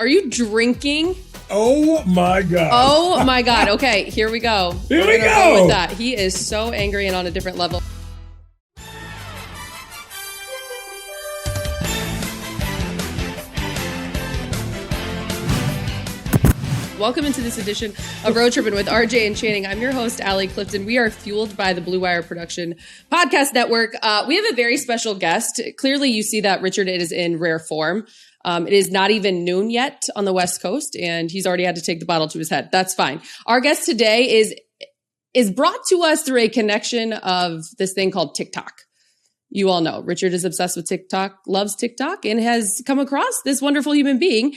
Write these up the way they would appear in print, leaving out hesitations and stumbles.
Are you drinking? Oh my God. Oh my God. Okay, here we go. Here We're we gonna go. roll with that. He is so angry and on a different level. Welcome into this edition of Road Trippin with RJ and Channing. I'm your host, Allie, Clifton. We are fueled by the Blue Wire Production Podcast Network. We have a very special guest. Clearly, you see that Richard is in rare form. It is not even noon yet on the West Coast, and he's already had to take the bottle to his head. That's fine. Our guest today is brought to us through a connection of this thing called TikTok. You all know Richard is obsessed with TikTok, loves TikTok, and has come across this wonderful human being.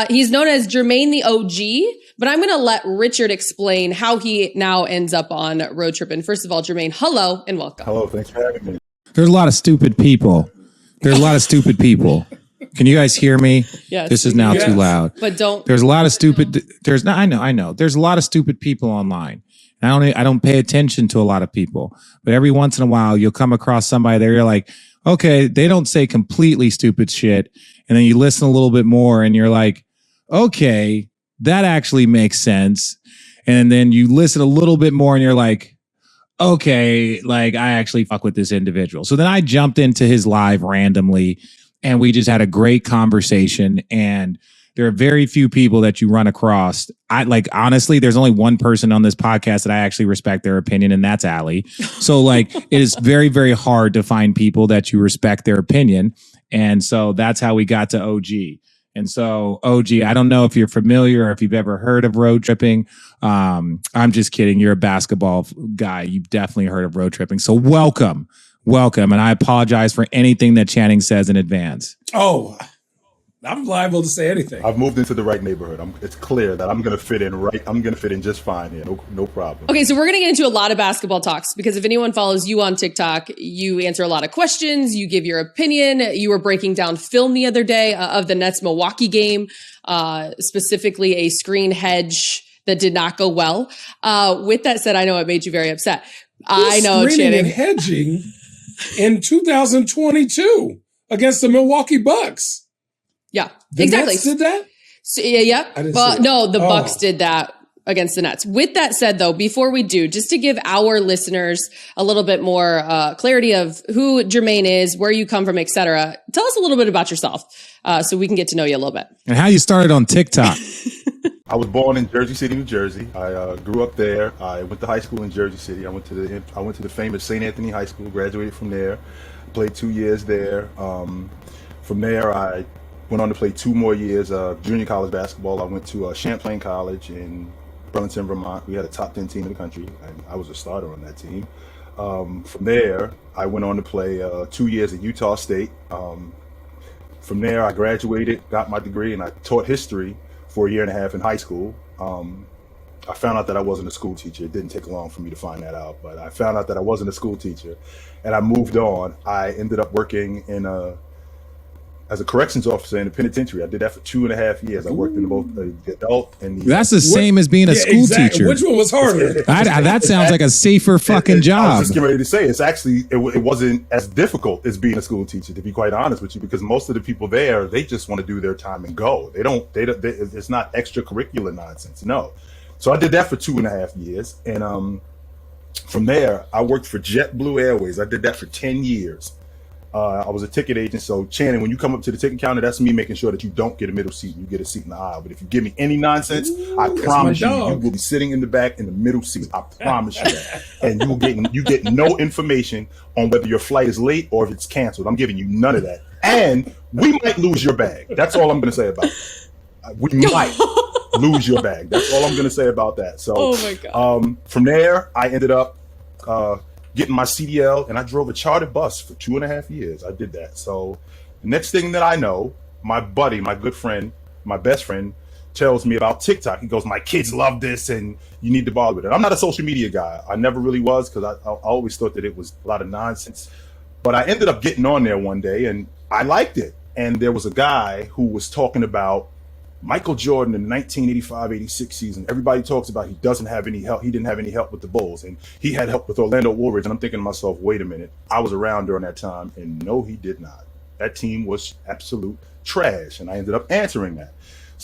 He's known as Jermaine the OG, but I'm going to let Richard explain how he now ends up on Road Trippin. First of all, Jermaine, hello and welcome. Hello, thanks for having me. There's a lot of stupid people. Can you guys hear me? Yes. This is now too loud. But don't. There's a lot of stupid. I know. There's a lot of stupid people online. I don't pay attention to a lot of people, but every once in a while you'll come across somebody that you're like, okay, they don't say completely stupid shit. And then you listen a little bit more and you're like, okay, that actually makes sense. And then you listen a little bit more and you're like, okay, like I actually fuck with this individual. So then I jumped into his live randomly and we just had a great conversation. And there are very few people that you run across. Honestly, there's only one person on this podcast that I actually respect their opinion, and that's Allie. So it is very, very hard to find people that you respect their opinion. And so that's how we got to OG. And so OG, I don't know if you're familiar or if you've ever heard of road tripping. I'm just kidding. You're a basketball guy. You've definitely heard of road tripping. So welcome. And I apologize for anything that Channing says in advance. Oh, I'm liable to say anything. I've moved into the right neighborhood. It's clear that I'm going to fit in right. I'm going to fit in just fine here. No problem. Okay, so we're going to get into a lot of basketball talks because if anyone follows you on TikTok, you answer a lot of questions. You give your opinion. You were breaking down film the other day of the Nets Milwaukee game, specifically a screen hedge that did not go well. With that said, I know it made you very upset. I know, screening Channing. and hedging in 2022 against the Milwaukee Bucks. Yeah, The exactly. Nets did that? So, yeah. I didn't Well, see it. no, the Bucks did that against the Nets. With that said, though, before we do, just to give our listeners a little bit more clarity of who Jermaine is, where you come from, etc., tell us a little bit about yourself so we can get to know you a little bit. And how you started on TikTok. I was born in Jersey City, New Jersey. I grew up there. I went to high school in Jersey City. I went to the famous St. Anthony High School. Graduated from there. Played 2 years there. From there, I went on to play 2 more years of junior college basketball. I went to Champlain College in Burlington, Vermont. We had a top 10 team in the country, and I was a starter on that team. From there, I went on to play 2 years at Utah State. From there, I graduated, got my degree, and I taught history for 1.5 years in high school. I found out that I wasn't a school teacher. It didn't take long for me to find that out, but I found out that I wasn't a school teacher, and I moved on. I ended up working as a corrections officer in the penitentiary. I did that for 2.5 years. I worked in both the adult and the... That's the same as being a school teacher. Which one was harder? That sounds like a safer fucking I job. was just getting ready to say, it wasn't as difficult as being a school teacher, to be quite honest with you, because most of the people there, they just want to do their time and go. It's not extracurricular nonsense, no. So I did that for 2.5 years. And from there, I worked for JetBlue Airways. I did that for 10 years. I was a ticket agent. So Channing, when you come up to the ticket counter, that's me making sure that you don't get a middle seat. You get a seat in the aisle. But if you give me any nonsense, I promise you will be sitting in the back in the middle seat. I promise you that. And you get no information on whether your flight is late or if it's canceled. I'm giving you none of that. And we might lose your bag. That's all I'm going to say about it. We might lose your bag. That's all I'm going to say about that. So Oh my God. From there, I ended up getting my CDL, and I drove a chartered bus for 2.5 years. I did that. So the next thing that I know, my buddy, my good friend, my best friend, tells me about TikTok. He goes, my kids love this and you need to bother with it. I'm not a social media guy. I never really was, because I always thought that it was a lot of nonsense. But I ended up getting on there one day and I liked it. And there was a guy who was talking about Michael Jordan in the 1985-86 season. Everybody talks about he doesn't have any help. He didn't have any help with the Bulls, and he had help with Orlando Warriors. And I'm thinking to myself, wait a minute. I was around during that time, and no, he did not. That team was absolute trash, and I ended up answering that.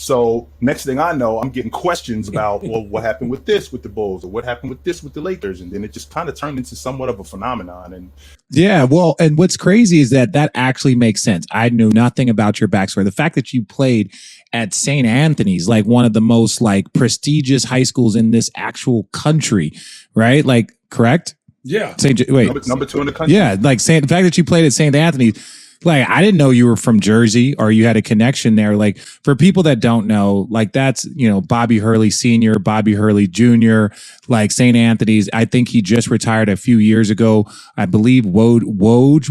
So next thing I know, I'm getting questions about, well, what happened with this with the Bulls, or what happened with this with the Lakers, and then it just kind of turned into somewhat of a phenomenon. And yeah, well, and what's crazy is that actually makes sense. I knew nothing about your backstory. The fact that you played at St. Anthony's, like one of the most like prestigious high schools in this actual country, right? Like, correct? Yeah. Number 2 in the country. Yeah, like the fact that you played at St. Anthony's. Like, I didn't know you were from Jersey or you had a connection there. Like, for people that don't know, like that's, Bobby Hurley Sr., Bobby Hurley Jr., like St. Anthony's. I think he just retired a few years ago. I believe Woj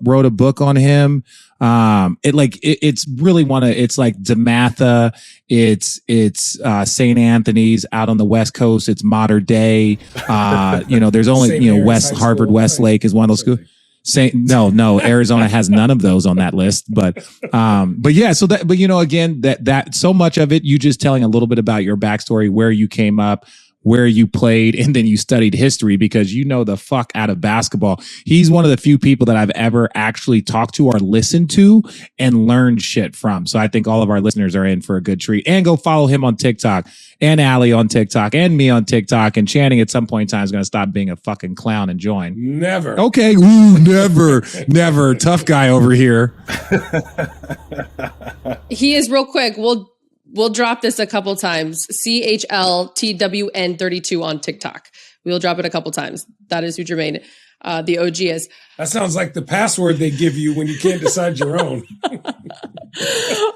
wrote a book on him. It's really it's like DeMatha. It's St. Anthony's out on the West Coast. It's modern day. There's only, Harvard Westlake is one of those schools. No, Arizona has none of those on that list, but yeah, again, that so much of it, you just telling a little bit about your backstory, where you came up, where you played, and then you studied history because you know the fuck out of basketball. He's one of the few people that I've ever actually talked to or listened to and learned shit from. So I think all of our listeners are in for a good treat. And go follow him on TikTok, and Allie on TikTok, and me on TikTok. And Channing at some point in time is going to stop being a fucking clown and join. Never. Okay. Ooh, never. Tough guy over here. He is real quick. We'll drop this a couple times. CHLTWN32 on TikTok. We'll drop it a couple times. That is who Jermaine, the OG is. That sounds like the password they give you when you can't decide your own.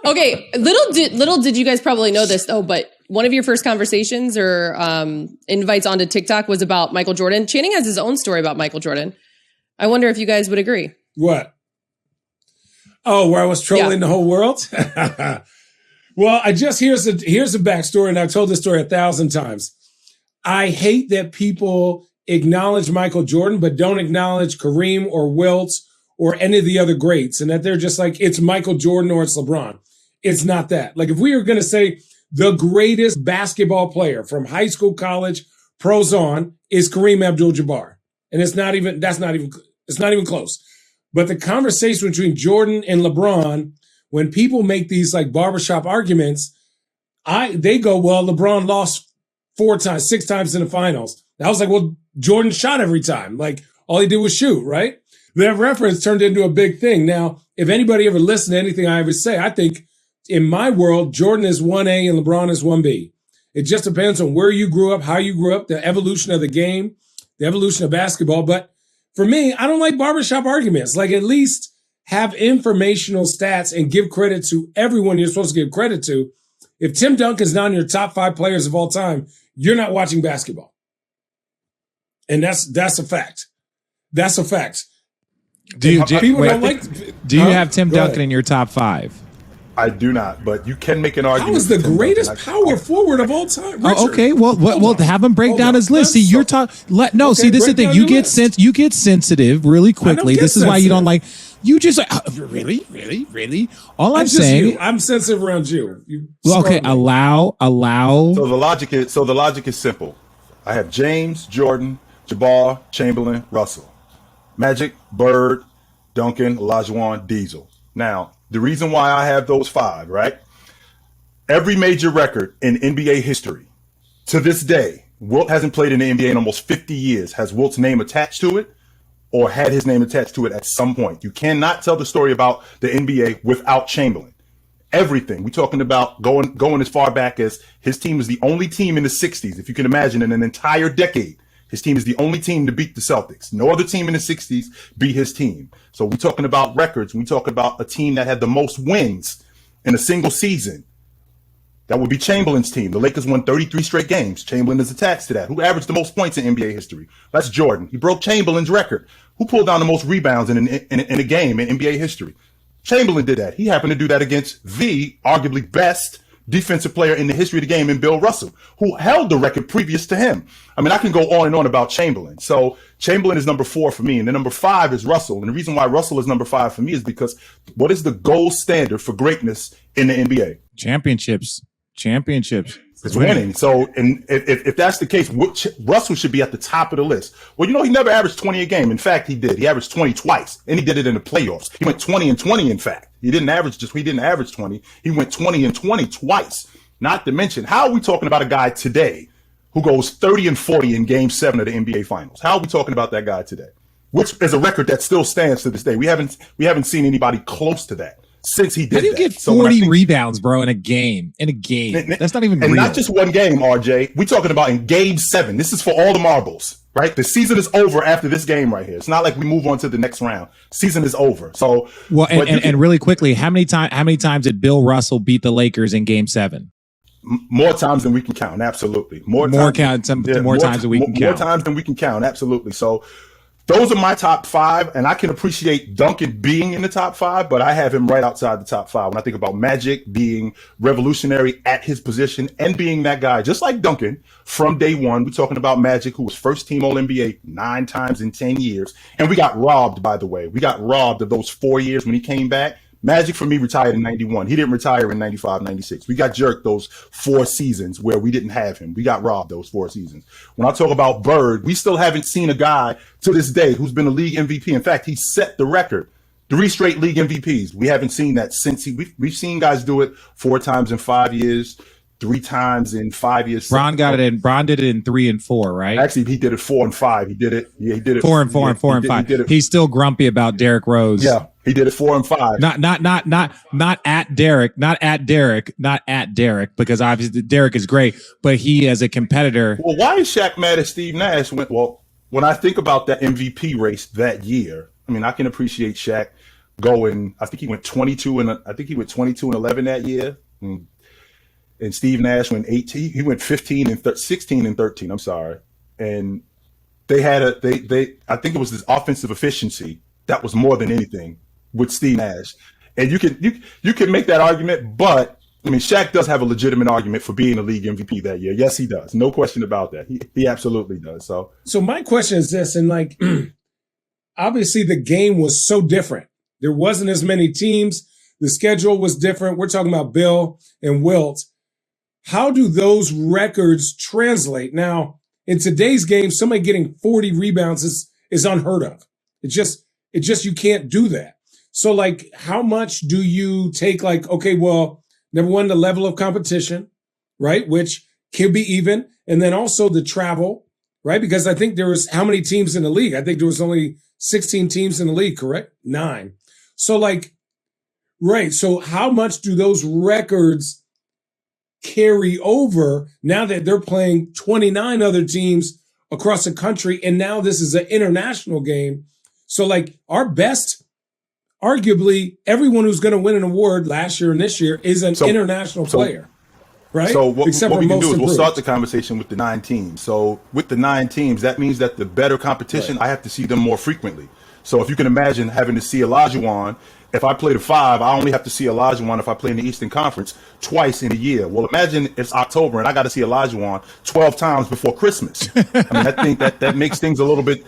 Okay. Little did you guys probably know this though, but one of your first conversations or invites onto TikTok was about Michael Jordan. Channing has his own story about Michael Jordan. I wonder if you guys would agree. What? Oh, where I was trolling the whole world? Well, here's the backstory, and I've told this story 1,000 times. I hate that people acknowledge Michael Jordan, but don't acknowledge Kareem or Wilt or any of the other greats, and that they're just like, it's Michael Jordan or it's LeBron. It's not that. Like, if we were going to say the greatest basketball player from high school, college, pros on, is Kareem Abdul-Jabbar. And it's not even close. But the conversation between Jordan and LeBron, when people make these like barbershop arguments, they go, well, LeBron lost 6 times in the finals. I was like, well, Jordan shot every time. Like, all he did was shoot, right? That reference turned into a big thing. Now, if anybody ever listened to anything I ever say, I think in my world, Jordan is 1A and LeBron is 1B. It just depends on where you grew up, how you grew up, the evolution of the game, the evolution of basketball. But for me, I don't like barbershop arguments. Like, at least have informational stats and give credit to everyone you're supposed to give credit to. If Tim Duncan's not in your top 5 players of all time, you're not watching basketball. And that's a fact. That's a fact. Do you have Tim Duncan ahead. in your top 5? I do not, but you can make an argument. How is the greatest power forward of all time? Richard. Oh, okay. Well, have him break down his list. See, you're talking. See, this is the thing. You get sensitive really quickly. This is why you don't like. You just like, really. All I'm saying, I'm sensitive around you. Well, okay. Allow. So the logic is simple. I have James, Jordan, Jabbar, Chamberlain, Russell, Magic, Bird, Duncan, Olajuwon, Diesel. Now, the reason why I have those 5, right? Every major record in NBA history to this day, Wilt hasn't played in the NBA in almost 50 years. Has Wilt's name attached to it or had his name attached to it at some point? You cannot tell the story about the NBA without Chamberlain. Everything. We're talking about going as far back as his team is the only team in the 60s, if you can imagine, in an entire decade. His team is the only team to beat the Celtics. No other team in the 60s beat his team. So we're talking about records. We talk about a team that had the most wins in a single season. That would be Chamberlain's team. The Lakers won 33 straight games. Chamberlain is attached to that. Who averaged the most points in NBA history? That's Jordan. He broke Chamberlain's record. Who pulled down the most rebounds in a game in NBA history? Chamberlain did that. He happened to do that against the arguably best defensive player in the history of the game in Bill Russell, who held the record previous to him. I mean, I can go on and on about Chamberlain. So Chamberlain is number 4 for me. And then number 5 is Russell. And the reason why Russell is number 5 for me is because what is the gold standard for greatness in the NBA? Championships. championships. It's winning. So, and if that's the case, Russell should be at the top of the list. Well, he never averaged 20 a game. In fact, he did. He averaged 20 twice, and he did it in the playoffs. He went 20 and 20. In fact, he didn't average 20. He went 20 and 20 twice. Not to mention, how are we talking about a guy today who goes 30 and 40 in Game 7 of the NBA Finals? How are we talking about that guy today? Which is a record that still stands to this day. We haven't seen anybody close to that since he did that. How do you get 40 rebounds, bro, in a game? That's not even real. And not just one game, RJ. We're talking about in Game 7. This is for all the marbles, right? The season is over after this game right here. It's not like we move on to the next round. Season is over. So, well, and really quickly, how many times did Bill Russell beat the Lakers in Game 7? More times than we can count. Absolutely. More times than we can count. Absolutely. So, those are my top 5, and I can appreciate Duncan being in the top 5, but I have him right outside the top 5 when I think about Magic being revolutionary at his position and being that guy, just like Duncan, from day one. We're talking about Magic, who was first team All-NBA 9 times in 10 years. And we got robbed, by the way. We got robbed of those 4 years when he came back. Magic, for me, retired in 91. He didn't retire in 95, 96. We got jerked those 4 seasons where we didn't have him. We got robbed those 4 seasons. When I talk about Bird, we still haven't seen a guy to this day who's been a league MVP. In fact, he set the record. 3 straight league MVPs. We haven't seen that since we've seen guys do it 4 times in 5 years, 3 times in 5 years. Bron did it in 3 and 4, right? Actually, he did it 4 and 5. He did it 4 and 4 and 4 and 5. He's still grumpy about Derrick Rose. Yeah. He did it 4 and 5. Not at Derek, because obviously Derek is great, but he as a competitor. Well, why is Shaq mad at Steve Nash? When I think about that MVP race that year, I mean, I can appreciate Shaq going. I think he went 22 and 11 that year, and Steve Nash went 18. He went 16 and 13. I'm sorry, and they had I think it was this offensive efficiency that was more than anything with Steve Nash. And you can make that argument, but I mean, Shaq does have a legitimate argument for being a league MVP that year. Yes, he does. No question about that. He absolutely does. So my question is this, and like, obviously the game was so different. There wasn't as many teams. The schedule was different. We're talking about Bill and Wilt. How do those records translate? Now, in today's game, somebody getting 40 rebounds is unheard of. It just, you can't do that. So like, how much do you take like, okay, well, number one, the level of competition, right? Which can be even. And then also the travel, right? Because I think there was how many teams in the league? I think there was only 16 teams in the league, correct? 9. So like, right. So how much do those records carry over now that they're playing 29 other teams across the country? And now this is an international game. So like our best, arguably everyone who's going to win an award last year and this year is an international player, right? So what we can do is we'll start the conversation with the 9 teams. So with the 9 teams, that means that the better competition, right, I have to see them more frequently. So if you can imagine having to see Olajuwon, if I play the 5, I only have to see Olajuwon if I play in the Eastern Conference twice in a year. Well, imagine it's October and I got to see Olajuwon 12 times before Christmas. I mean, I think that makes things a little bit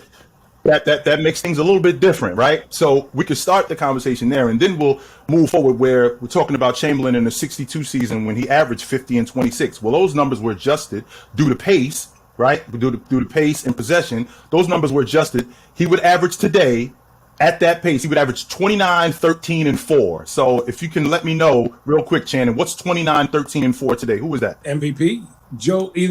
that makes things a little bit different, right? So we could start the conversation there, and then we'll move forward where we're talking about Chamberlain in the 62 season when he averaged 50 and 26. Well, those numbers were adjusted due to pace, right? Due to pace and possession. Those numbers were adjusted. He would average today at that pace, he would average 29, 13, and 4. So if you can let me know real quick, Shannon, what's 29, 13, and 4 today? Who was that? MVP?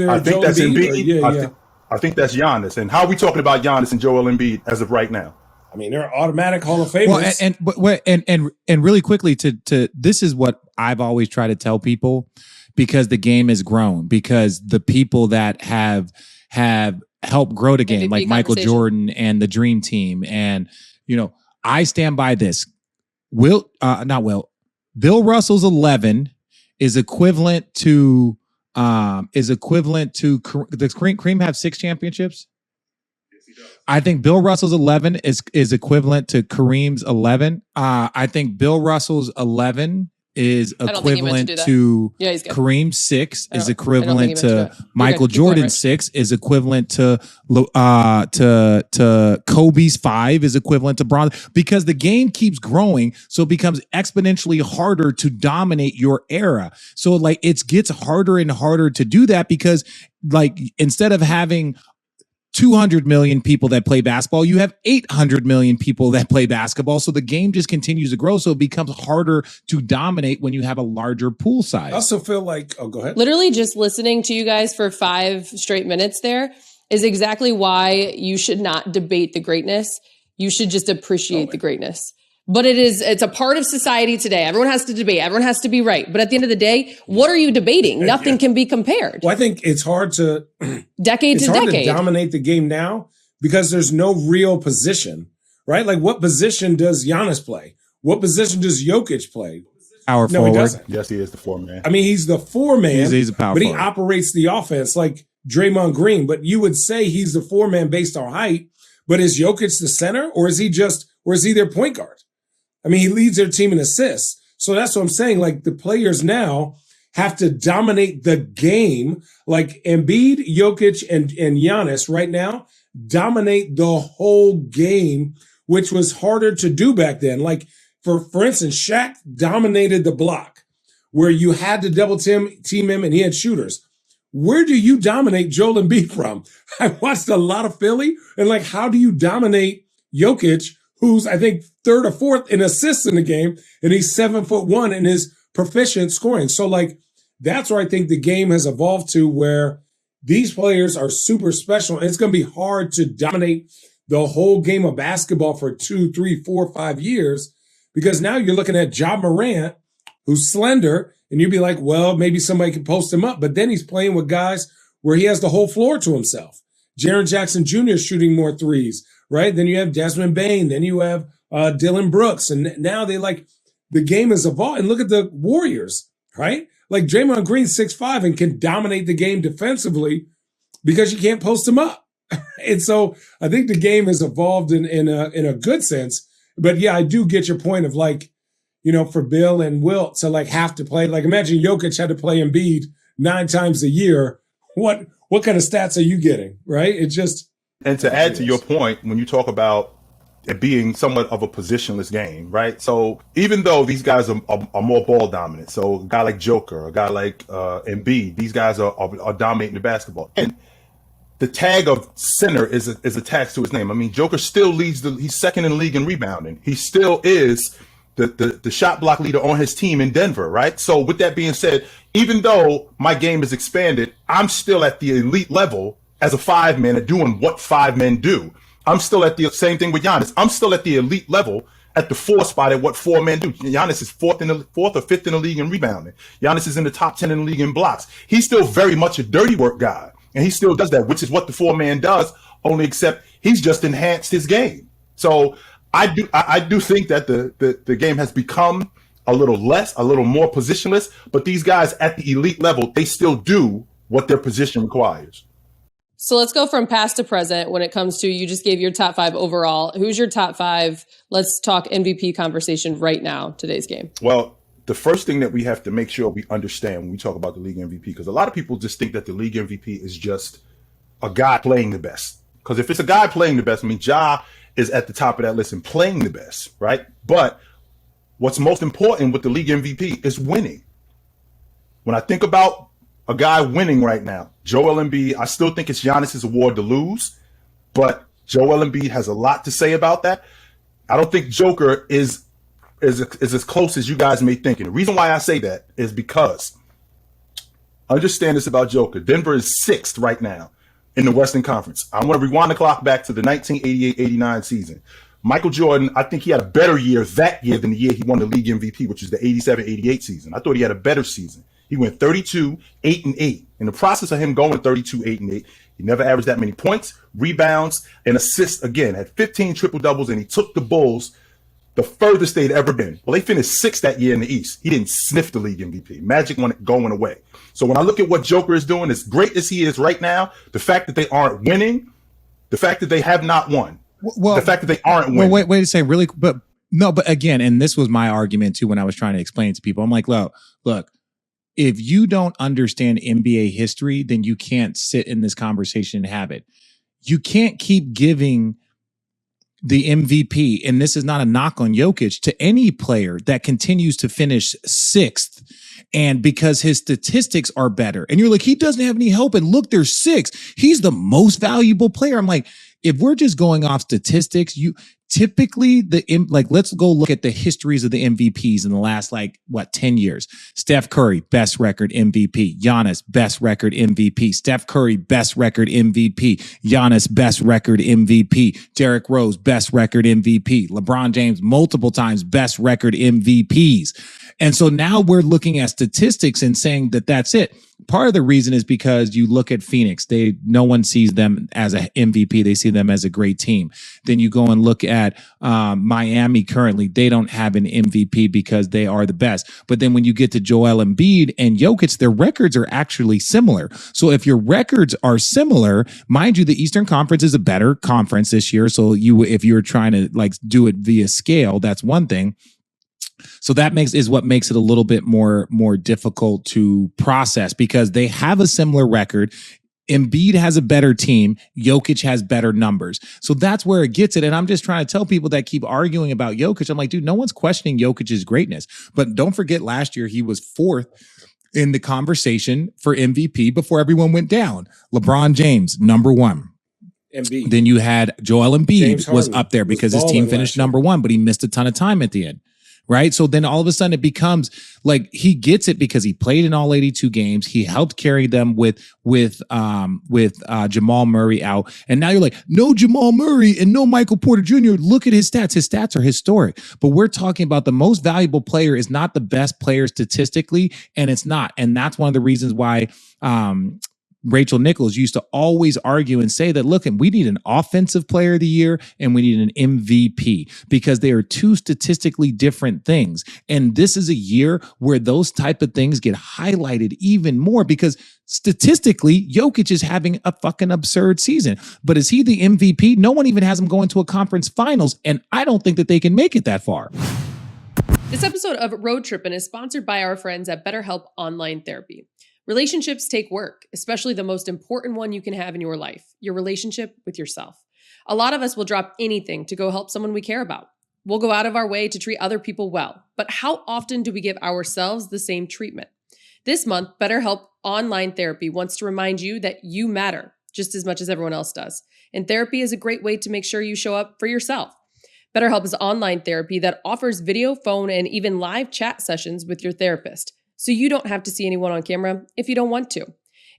I think that's Embiid. I think that's Giannis. And how are we talking about Giannis and Joel Embiid as of right now? I mean, they're automatic Hall of Famers. Well, and really quickly to this is what I've always tried to tell people, because the game has grown, because the people that have helped grow the game, like Michael Jordan and the Dream Team, and I stand by this. Bill Russell's 11 is equivalent to. Does Kareem have 6 championships? Yes, he does. I think Bill Russell's 11 is equivalent to Kareem's 11. I think Bill Russell's 11 is I don't think he meant equivalent to do that. to Yeah, he's good. Kareem 6 is I don't think equivalent he meant to do to it. Michael Okay, keep going, Jordan Rich. 6 is equivalent to Kobe's 5 is equivalent to Bron, because the game keeps growing, so it becomes exponentially harder to dominate your era. So like it gets harder and harder to do that, because like instead of having 200 million people that play basketball, you have 800 million people that play basketball. So the game just continues to grow. So it becomes harder to dominate when you have a larger pool size. I also feel like, oh, go ahead. Literally just listening to you guys for 5 straight minutes there is exactly why you should not debate the greatness. You should just appreciate the greatness. But it's a part of society today. Everyone has to debate. Everyone has to be right. But at the end of the day, what are you debating? Nothing can be compared. Well, I think it's hard to decade to decade dominate the game now because there's no real position, right? Like what position does Giannis play? What position does Jokic play? Power No, forward. he doesn't. Yes, he is the four-man. I mean, he's the 4-man, He's a power but he forward. operates the offense like Draymond Green. But you would say he's the 4-man based on height. But is Jokic the center, or is he their point guard? I mean, he leads their team in assists. So that's what I'm saying. Like the players now have to dominate the game. Like Embiid, Jokic, and Giannis right now dominate the whole game, which was harder to do back then. Like for instance, Shaq dominated the block where you had to double team him and he had shooters. Where do you dominate Joel Embiid from? I watched a lot of Philly, and like, how do you dominate Jokic, who's I think 3rd or 4th in assists in the game, and he's 7'1" and is proficient scoring. So like, that's where I think the game has evolved to, where these players are super special. And it's going to be hard to dominate the whole game of basketball for 2, 3, 4, 5 years, because now you're looking at Ja Morant, who's slender, and you'd be like, well, maybe somebody can post him up. But then he's playing with guys where he has the whole floor to himself. Jaren Jackson Jr. is shooting more threes, right? Then you have Desmond Bane. Then you have Dylan Brooks. And now the game has evolved. And look at the Warriors, right? Like Draymond Green's 6'5" and can dominate the game defensively because you can't post him up. And so I think the game has evolved in a good sense. But yeah, I do get your point of like, you know, for Bill and Wilt to like have to play, like imagine Jokic had to play Embiid 9 times a year. What kind of stats are you getting, right? It's just. And to add to your point, when you talk about it being somewhat of a positionless game, right? So even though these guys are more ball dominant, so a guy like Joker, a guy like Embiid, these guys are dominating the basketball. And the tag of center is attached to his name. I mean, Joker still leads he's second in the league in rebounding. He still is the shot block leader on his team in Denver, right? So with that being said, even though my game is expanded, I'm still at the elite level as a 5-man and doing what 5 men do. I'm still at the same thing with Giannis. I'm still at the elite level at the 4 spot at what 4 men do. Giannis is 4th or 5th in the league in rebounding. Giannis is in the top 10 in the league in blocks. He's still very much a dirty work guy, and he still does that, which is what the 4-man does, only except he's just enhanced his game. So I do think that the game has become a little more positionless, but these guys at the elite level, they still do what their position requires. So let's go from past to present when it comes to, you just gave your top 5 overall. Who's your top 5? Let's talk MVP conversation right now, today's game. Well, the first thing that we have to make sure we understand when we talk about the league MVP, because a lot of people just think that the league MVP is just a guy playing the best. Because if it's a guy playing the best, I mean, Ja is at the top of that list and playing the best, right? But what's most important with the league MVP is winning. When I think about a guy winning right now, Joel Embiid, I still think it's Giannis's award to lose, but Joel Embiid has a lot to say about that. I don't think Joker is as close as you guys may think. And the reason why I say that is because, understand this about Joker, Denver is 6th right now in the Western Conference. I want to rewind the clock back to the 1988-89 season. Michael Jordan, I think he had a better year that year than the year he won the league MVP, which is the 87-88 season. I thought he had a better season. He went 32-8-8. In the process of him going 32-8-8, he never averaged that many points, rebounds, and assists again. Had 15 triple-doubles, and he took the Bulls the furthest they'd ever been. Well, they finished 6th that year in the East. He didn't sniff the league MVP. Magic won it going away. So when I look at what Joker is doing, as great as he is right now, the fact that they aren't winning, the fact that they have not won, the fact that they aren't winning. Well, wait a second, really, but No, but again, and this was my argument too when I was trying to explain it to people. I'm like, look, if you don't understand NBA history, then you can't sit in this conversation and have it. You can't keep giving the MVP, and this is not a knock on Jokic, to any player that continues to finish sixth. And because his statistics are better, and you're like, he doesn't have any help, and look, they're sixth. He's the most valuable player. I'm like, if we're just going off statistics, you typically let's go look at the histories of the MVPs in the last 10 years. Steph Curry, best record MVP. Giannis, best record MVP. Steph Curry, best record MVP. Giannis, best record MVP. Derrick Rose, best record MVP. LeBron James, multiple times best record MVPs. And so now we're looking at statistics and saying that that's it. Part of the reason is because you look at Phoenix, no one sees them as an MVP. They see them as a great team. Then you go and look at Miami currently. They don't have an MVP because they are the best. But then when you get to Joel Embiid and Jokic, their records are actually similar. So if your records are similar, mind you, the Eastern Conference is a better conference this year. So if you're trying to do it via scale, that's one thing. So that is what makes it a little bit more difficult to process, because they have a similar record. Embiid has a better team. Jokic has better numbers. So that's where it gets it. And I'm just trying to tell people that keep arguing about Jokic. I'm like, dude, no one's questioning Jokic's greatness. But don't forget, last year he was fourth in the conversation for MVP before everyone went down. LeBron James, number one. Embiid. Then you had Joel Embiid was up there because his team finished number one, but he missed a ton of time at the end. Right. So then all of a sudden it becomes like he gets it because he played in all 82 games. He helped carry them with Jamal Murray out. And now you're like, no Jamal Murray and no Michael Porter Jr. Look at his stats. His stats are historic. But we're talking about the most valuable player is not the best player statistically. And it's not. And that's one of the reasons why Rachel Nichols used to always argue and say that, look, we need an offensive player of the year and we need an MVP, because they are two statistically different things. And this is a year where those type of things get highlighted even more, because statistically, Jokic is having a fucking absurd season. But is he the MVP? No one even has him going to a conference finals. And I don't think that they can make it that far. This episode of Road Trippin is sponsored by our friends at BetterHelp Online Therapy. Relationships take work, especially the most important one you can have in your life, your relationship with yourself. A lot of us will drop anything to go help someone we care about. We'll go out of our way to treat other people well, but how often do we give ourselves the same treatment? This month, BetterHelp Online Therapy wants to remind you that you matter just as much as everyone else does. And therapy is a great way to make sure you show up for yourself. BetterHelp is online therapy that offers video, phone, and even live chat sessions with your therapist, so you don't have to see anyone on camera if you don't want to.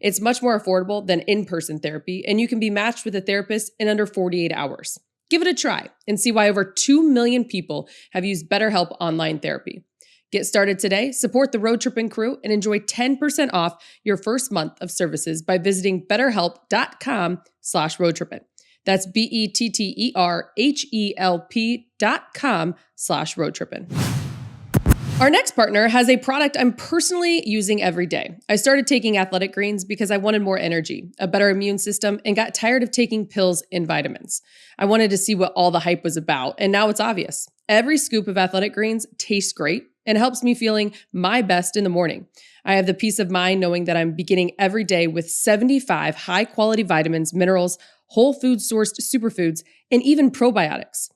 It's much more affordable than in-person therapy, and you can be matched with a therapist in under 48 hours. Give it a try and see why over 2 million people have used BetterHelp Online Therapy. Get started today, support the Road Trippin crew, and enjoy 10% off your first month of services by visiting betterhelp.com/roadtrippin. That's BetterHelp.com/roadtrippin. Our next partner has a product I'm personally using every day. I started taking Athletic Greens because I wanted more energy, a better immune system, and got tired of taking pills and vitamins. I wanted to see what all the hype was about, and now it's obvious. Every scoop of Athletic Greens tastes great and helps me feeling my best in the morning. I have the peace of mind knowing that I'm beginning every day with 75 high-quality vitamins, minerals, whole food-sourced superfoods, and even probiotics.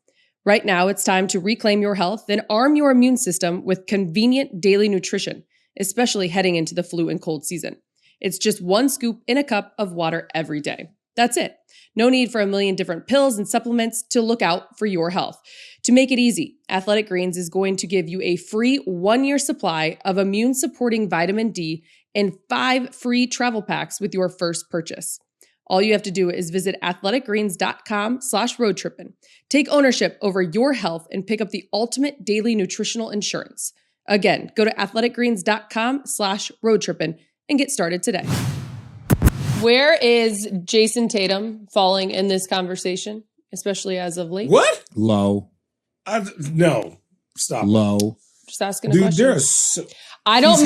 Right now, it's time to reclaim your health and arm your immune system with convenient daily nutrition, especially heading into the flu and cold season. It's just one scoop in a cup of water every day. That's it. No need for a million different pills and supplements to look out for your health. To make it easy, Athletic Greens is going to give you a free 1-year supply of immune-supporting vitamin D and 5 free travel packs with your first purchase. All you have to do is visit athleticgreens.com/roadtrippin. Take ownership over your health and pick up the ultimate daily nutritional insurance. Again, go to athleticgreens.com/roadtrippin and get started today. Where is Jason Tatum falling in this conversation, especially as of late? What? Low. No. Stop. Low. Just asking a question. I don't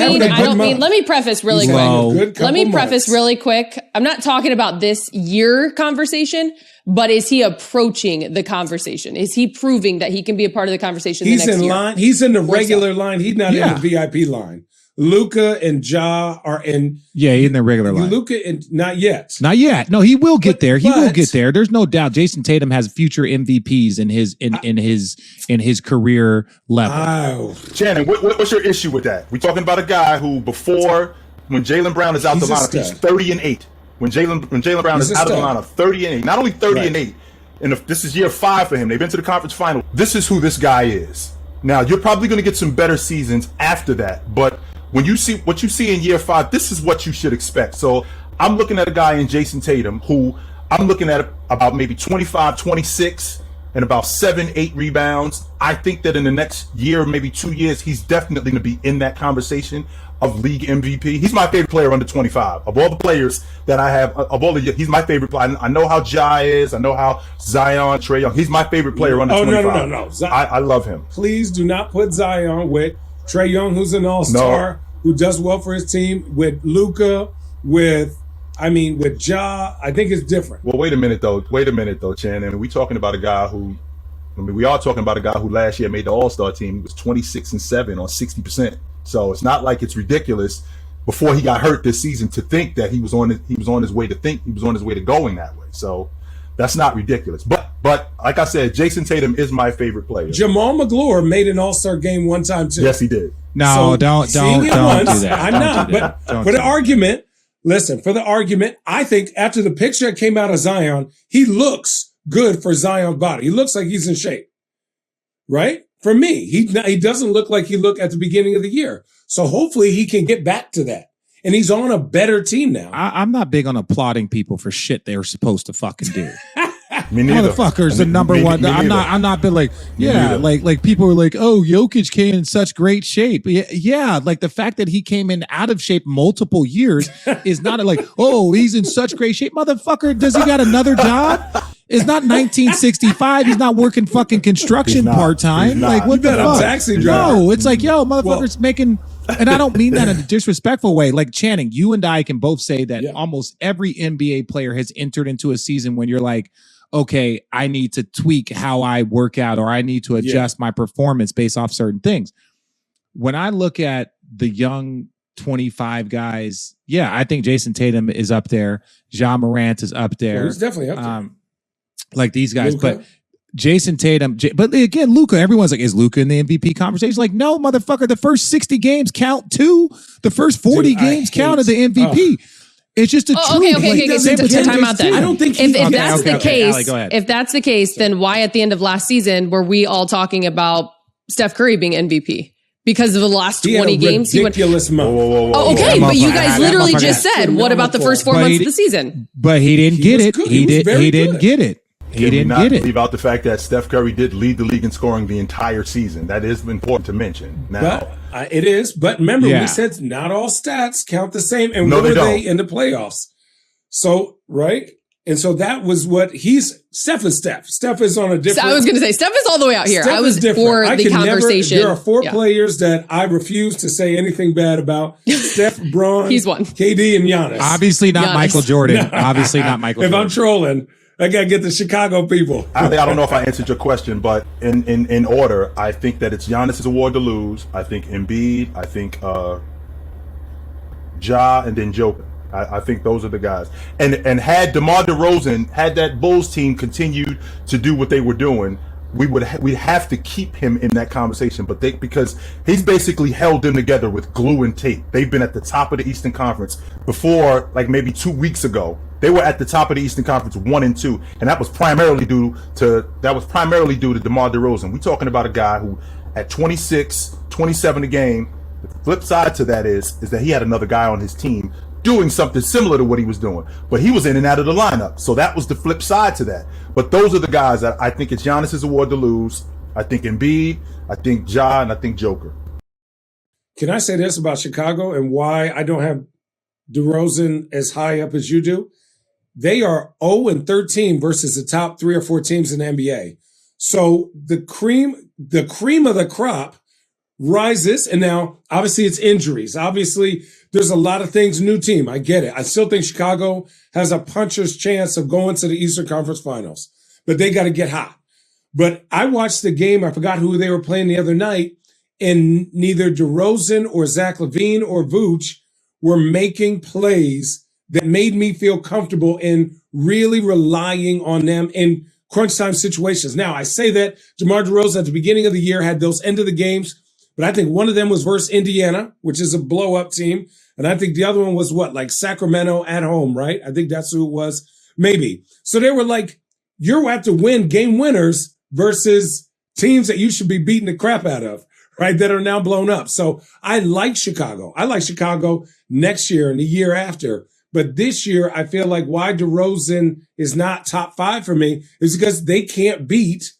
mean, let me preface really quick. Let me preface really quick. I'm not talking about this year conversation, but is he approaching the conversation? Is he proving that he can be a part of the conversation the next year? He's in line. He's in the regular line. He's not in the VIP line. Luka and Ja are in. Yeah, in the regular line. Luka and not yet. Not yet. No, he will get there. He will get there. There's no doubt. Jason Tatum has future MVPs in his career level. Wow. Shannon, what's your issue with that? We're talking about a guy who when Jaylen Brown is out the lineup, he's 30-8. When Jaylen Brown is out of the lineup, 30-8. Not only 30-8, and this is year 5 for him. They've been to the conference final. This is who this guy is. Now you're probably going to get some better seasons after that, but when you see what you see in year 5, this is what you should expect. So I'm looking at a guy in Jason Tatum who I'm looking at about maybe 25, 26 and about 7-8 rebounds. I think that in the next year, maybe 2 years, he's definitely going to be in that conversation of league MVP. He's my favorite player under 25. Of all the players that I have, he's my favorite player. I know how Ja is. I know how Zion, Trae Young. He's my favorite player under 25. No. I love him. Please do not put Zion with Trae Young, who's an all-star, who does well for his team, with Luka, with Ja. I think it's different. Well, wait a minute though, Shannon. We talking about a guy who, we are talking about a guy who last year made the All-Star team. He was 26-7 on 60%. So it's not like it's ridiculous before he got hurt this season to think that he was on his way to going that way. So that's not ridiculous. But like I said, Jason Tatum is my favorite player. Jamal McGlure made an All-Star game one time too. Yes, he did. No, don't do that. I'm not. But for the argument, listen, I think after the picture that came out of Zion, he looks good for Zion's body. He looks like he's in shape. Right? For me, he doesn't look like he looked at the beginning of the year. So hopefully he can get back to that. And he's on a better team now. I'm not big on applauding people for shit they were supposed to fucking do. Me neither. Motherfuckers, the number one. I'm not been like, like people are like, oh, Jokic came in such great shape. Yeah, like the fact that he came in out of shape multiple years is not like, oh, he's in such great shape. Motherfucker, does he got another job? It's not 1965. He's not working fucking construction part-time. Like, what the fuck? Taxi driver. No, it's like, yo, motherfuckers making, and I don't mean that in a disrespectful way. Like, Channing, you and I can both say that almost every NBA player has entered into a season when you're like, okay, I need to tweak how I work out, or I need to adjust my performance based off certain things. When I look at the young 25 guys, I think Jason Tatum is up there. Ja Morant is up there. He's definitely up there. Like these guys, but Jason Tatum, but again, Luka, everyone's like, is Luka in the MVP conversation? Like, no, motherfucker, the first 60 games count too. The first 40 games count as the MVP. It's just a truth. Okay. Time out then. I don't think if that's the case, Allie, if that's the case, then why at the end of last season were we all talking about Steph Curry being MVP? Because of the last 20 games, he went. Oh, okay, but you guys literally just said, what about the first 4 months of the season? But he didn't get it. He didn't get it. He didn't get it. Leave out the fact that Steph Curry did lead the league in scoring the entire season. That is important to mention. Now, it is. But remember, we said not all stats count the same. And where were they in the playoffs? So, right? And so that was what Steph is Steph. Steph is on a different. I was going to say, Steph is all the way out here. I was for the conversation. There are 4 players that I refuse to say anything bad about. Steph, Braun, he's one. KD, and Giannis. Obviously not Michael Jordan. Obviously not Michael Jordan. If I'm trolling, I got to get the Chicago people. I don't know if I answered your question, but in order, I think that it's Giannis' award to lose. I think Embiid. I think Ja, and then Joker. I think those are the guys. And had DeMar DeRozan, had that Bulls team continued to do what they were doing, we'd have to keep him in that conversation. But because he's basically held them together with glue and tape. They've been at the top of the Eastern Conference before, like maybe 2 weeks ago. They were at the top of the Eastern Conference 1 and 2, and that was primarily due to DeMar DeRozan. We're talking about a guy who, at 26, 27 a game, the flip side to that is that he had another guy on his team doing something similar to what he was doing, but he was in and out of the lineup. So that was the flip side to that. But those are the guys that I think it's Giannis' award to lose. I think Embiid, I think Ja, and I think Joker. Can I say this about Chicago and why I don't have DeRozan as high up as you do? They are 0-13 versus the top 3 or 4 teams in the NBA. So the cream of the crop rises. And now, obviously, it's injuries. Obviously, there's a lot of things, new team. I get it. I still think Chicago has a puncher's chance of going to the Eastern Conference Finals, but they got to get hot. But I watched the game. I forgot who they were playing the other night, and neither DeRozan or Zach LaVine or Vooch were making plays that made me feel comfortable in really relying on them in crunch time situations. Now, I say that DeMar DeRozan at the beginning of the year had those end of the games, but I think one of them was versus Indiana, which is a blow up team. And I think the other one was like Sacramento at home, right? I think that's who it was. Maybe. So they were like, you have to win game winners versus teams that you should be beating the crap out of, right? That are now blown up. So I like Chicago. I like Chicago next year and the year after. But this year, I feel like why DeRozan is not top 5 for me is because he can't beat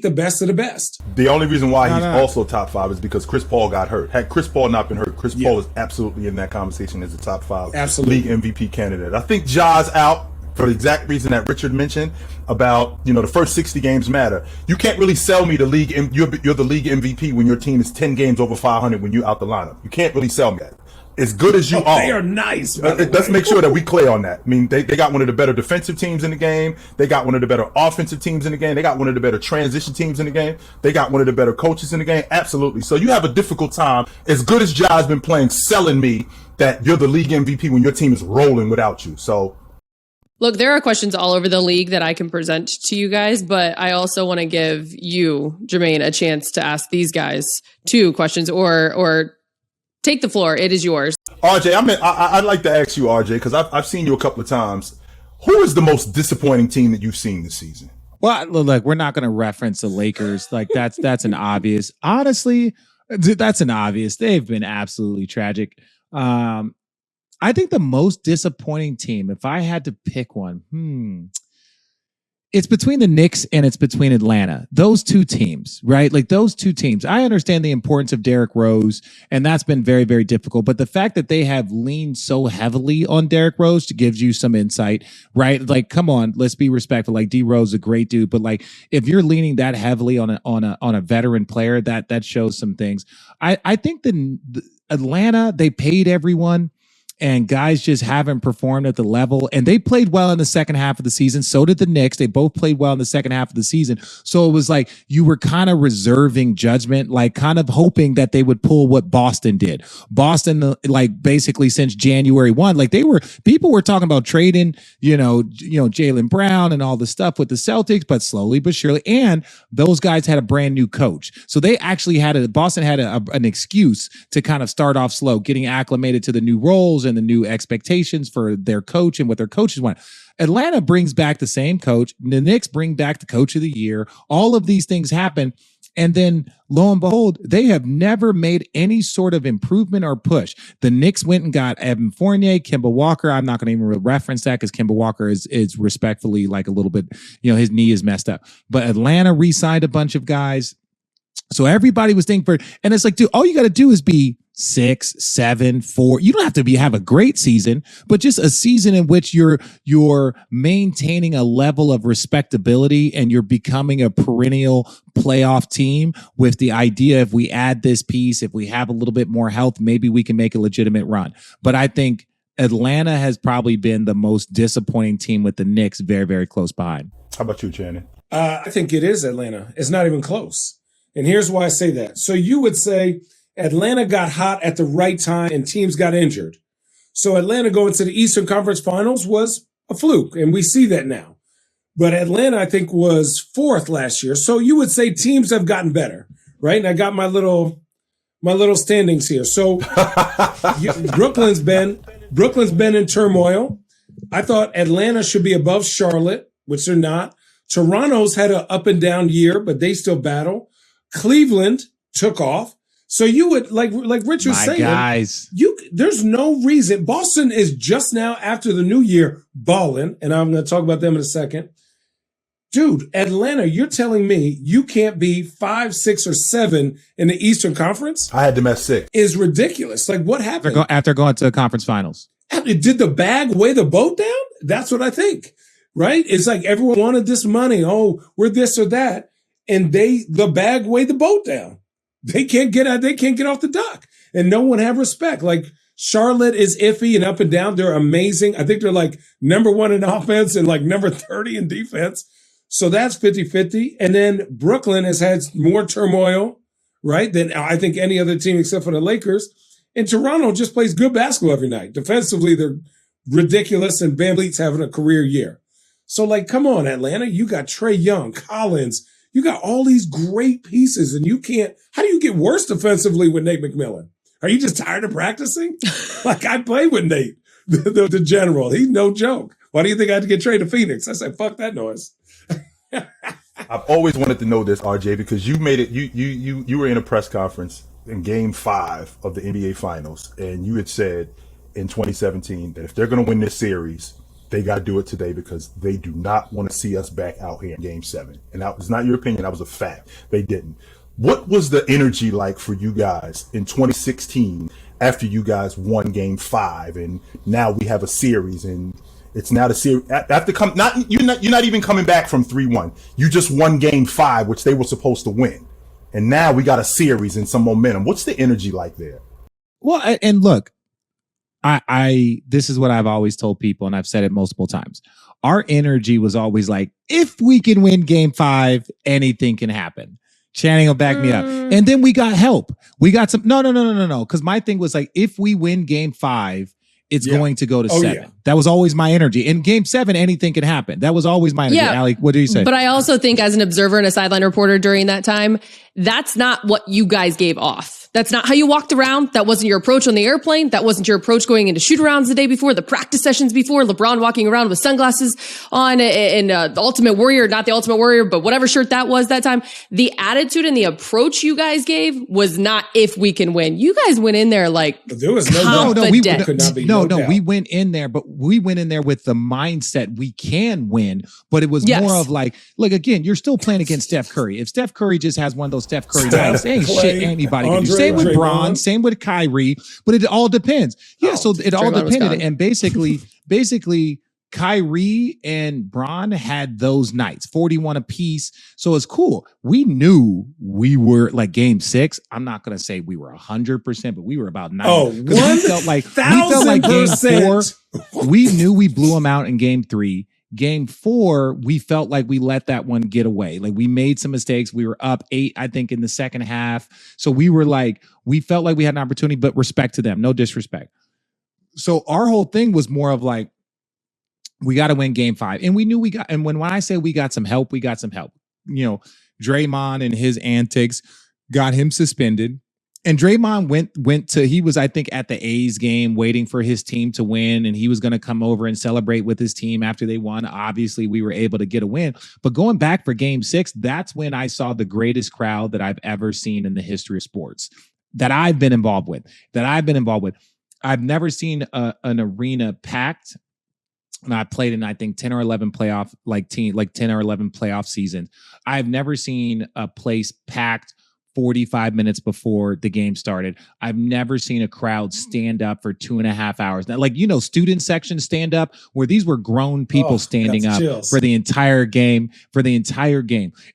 the best of the best. The only reason why he's also top 5 is because Chris Paul got hurt. Had Chris Paul not been hurt, Chris Paul is absolutely in that conversation as a top 5 league MVP candidate. I think Ja's out for the exact reason that Richard mentioned about, the first 60 games matter. You can't really sell me you're the league MVP when your team is 10 games over 500 when you're out the lineup. You can't really sell me that. As good as you are. They are nice. Let's make sure that we clear on that. I mean, they got one of the better defensive teams in the game. They got one of the better offensive teams in the game. They got one of the better transition teams in the game. They got one of the better coaches in the game. Absolutely. So you have a difficult time, as good as Ja's been playing, selling me that you're the league MVP when your team is rolling without you. So look, there are questions all over the league that I can present to you guys, but I also want to give you, Jermaine, a chance to ask these guys 2 questions or take the floor. It is yours. RJ, I'd like to ask you, RJ, because I've seen you a couple of times. Who is the most disappointing team that you've seen this season? Well, look, we're not going to reference the Lakers. Like that's an obvious. Honestly, that's an obvious. They've been absolutely tragic. I think the most disappointing team, if I had to pick one, it's between the Knicks and it's between Atlanta. Those 2 teams, right? Like those 2 teams. I understand the importance of Derrick Rose, and that's been very, very difficult. But the fact that they have leaned so heavily on Derrick Rose gives you some insight, right? Like, come on, let's be respectful. Like D Rose is a great dude, but like if you're leaning that heavily on a veteran player, that shows some things. I think the Atlanta, they paid everyone. And guys just haven't performed at the level. And they played well in the second half of the season. So did the Knicks. They both played well in the second half of the season. So it was like you were kind of reserving judgment, like kind of hoping that they would pull what Boston did. Boston, like basically since January 1, like people were talking about trading, Jaylen Brown and all the stuff with the Celtics, but slowly but surely. And those guys had a brand new coach. So they actually Boston had an excuse to kind of start off slow, getting acclimated to the new roles and the new expectations for their coach and what their coaches want. Atlanta brings back the same coach. The Knicks bring back the coach of the year. All of these things happen. And then lo and behold, they have never made any sort of improvement or push. The Knicks went and got Evan Fournier, Kemba Walker. I'm not going to even reference that because Kemba Walker is respectfully like a little bit, his knee is messed up. But Atlanta re-signed a bunch of guys. So everybody was thinking and it's like, dude, all you got to do is be 6, 7, 4. You don't have to have a great season, but just a season in which you're maintaining a level of respectability and you're becoming a perennial playoff team with the idea if we add this piece, if we have a little bit more health, maybe we can make a legitimate run. But I think Atlanta has probably been the most disappointing team with the Knicks very, very close behind. How about you, Channing? I think it is Atlanta. It's not even close. And here's why I say that. So you would say Atlanta got hot at the right time and teams got injured. So Atlanta going to the Eastern Conference Finals was a fluke, and we see that now. But Atlanta, I think, was 4th last year. So you would say teams have gotten better, right? And I got my little standings here. So Brooklyn's been in turmoil. I thought Atlanta should be above Charlotte, which they're not. Toronto's had an up and down year, but they still battle. Cleveland took off. So you would like Rich was saying, guys. There's no reason. Boston is just now after the new year balling, and I'm going to talk about them in a second. Dude, Atlanta, you're telling me you can't be 5, 6, or 7 in the Eastern Conference? I had them at 6. Is ridiculous. Like what happened? After going to the conference finals. Did the bag weigh the boat down? That's what I think, right? It's like everyone wanted this money. Oh, we're this or that. And the bag weighed the boat down. They can't get off the duck, and no one have respect. Like Charlotte is iffy and up and down. They're amazing. I think they're like number 1 in offense and like number 30 in defense. So that's 50-50. And then Brooklyn has had more turmoil, right, than I think any other team except for the Lakers. And Toronto just plays good basketball every night. Defensively, they're ridiculous, and Van Vliet's having a career year. So, like, come on, Atlanta. You got Trae Young, Collins. You got all these great pieces, and you can't – how do you get worse defensively with Nate McMillan? Are you just tired of practicing? Like, I played with Nate, the general. He's no joke. Why do you think I had to get traded to Phoenix? I said, fuck that noise. I've always wanted to know this, RJ, because you made it. You were in a press conference in Game 5 of the NBA Finals, and you had said in 2017 that if they're going to win this series, they got to do it today because they do not want to see us back out here in Game 7. And that was not your opinion; that was a fact. They didn't. What was the energy like for you guys in 2016 after you guys won Game 5, and now we have a series and? It's now the series after you're not even coming back from 3-1. You just won Game 5, which they were supposed to win, and now we got a series and some momentum. What's the energy like there? Well, and look, I this is what I've always told people, and I've said it multiple times. Our energy was always like, if we can win Game 5, anything can happen. Channing will back me up, and then we got help. We got some. No. Because my thing was like, if we win Game 5. It's going to go to 7. Yeah. That was always my energy. In Game 7, anything can happen. That was always my energy. Allie, what do you say? But I also think as an observer and a sideline reporter during that time, that's not what you guys gave off. That's not how you walked around. That wasn't your approach on the airplane. That wasn't your approach going into shoot-arounds the day before, the practice sessions before, LeBron walking around with sunglasses on and the Ultimate Warrior, not the Ultimate Warrior, but whatever shirt that was that time. The attitude and the approach you guys gave was not if we can win. You guys went in there like there was no we went in there, but we went in there with the mindset we can win, but it was more of like again, you're still playing against Steph Curry. If Steph Curry just has one of those Steph Curry nights, ain't shit anybody can do. Same with Bron, same with Kyrie, but it all depends. Yeah, so it all depended, and basically Kyrie and Bron had those nights, 41 apiece. So it's cool. We knew we were like Game 6. I'm not going to say we were 100%, but we were about 90. Oh, we felt like Game 4. We knew we blew them out in Game 3. Game 4, we felt like we let that one get away. Like we made some mistakes. We were up 8, I think, in the second half. So we felt like we had an opportunity, but respect to them, no disrespect. So our whole thing was more of like, we got to win Game 5. And we knew we got, and when I say we got some help, we got some help. You know, Draymond and his antics got him suspended. And Draymond he was, I think, at the A's game waiting for his team to win, and he was going to come over and celebrate with his team after they won. Obviously, we were able to get a win. But going back for Game 6, that's when I saw the greatest crowd that I've ever seen in the history of sports that I've been involved with. I've never seen an arena packed. And I played in, I think, 10 or 11 playoff seasons. I've never seen a place packed 45 minutes before the game started. I've never seen a crowd stand up for 2.5 hours. Now, student section stand up, where these were grown people standing up for the entire game,